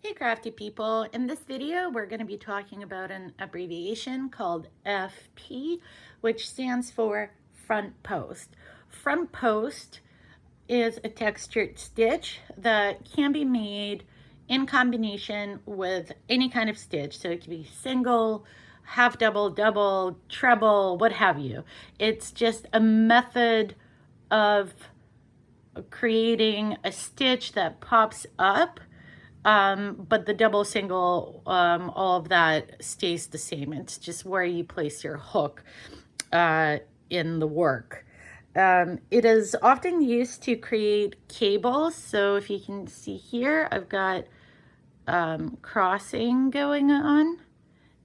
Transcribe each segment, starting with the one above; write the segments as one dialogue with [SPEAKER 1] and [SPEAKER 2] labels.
[SPEAKER 1] Hey crafty people, in this video we're going to be talking about an abbreviation called FP, which stands for front post. Front post is a textured stitch that can be made in combination with any kind of stitch. So it can be single, half double, double, treble, what have you. It's just a method of creating a stitch that pops up, but the double, single, all of that stays the same. It's just where you place your hook in the work. It is often used to create cables. So if you can see here, I've got crossing going on,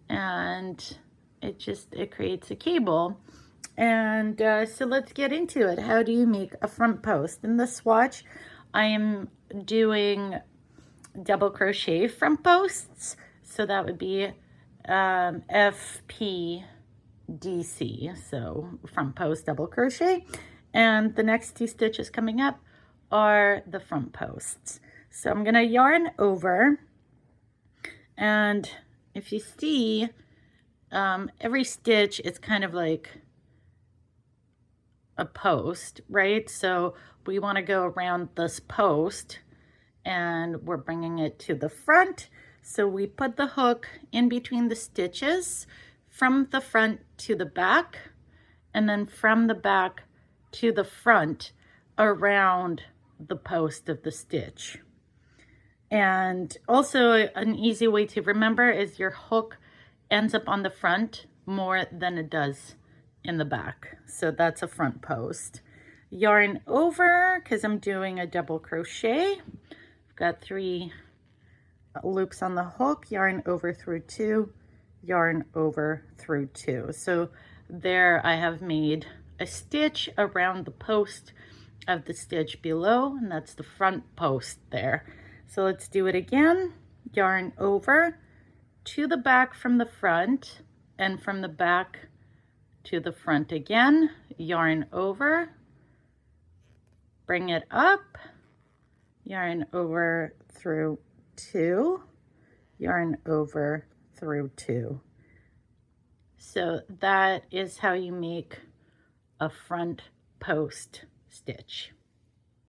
[SPEAKER 1] and it creates a cable. And so let's get into it. How do you make a front post? In this swatch, I am doing double crochet front posts. So that would be FPDC, so front post double crochet. And the next two stitches coming up are the front posts. So I'm gonna yarn over, and if you see, every stitch is kind of like a post, right? So we want to go around this post and we're bringing it to the front. So we put the hook in between the stitches from the front to the back, and then from the back to the front around the post of the stitch. And also an easy way to remember is your hook ends up on the front more than it does in the back. So that's a front post. Yarn over, because I'm doing a double crochet. I've got 3 loops on the hook, yarn over through 2, yarn over through 2. So there I have made a stitch around the post of the stitch below, and that's the front post there. So let's do it again. Yarn over to the back from the front, and from the back to the front again, yarn over, bring it up, yarn over through 2, yarn over through 2. So that is how you make a front post stitch.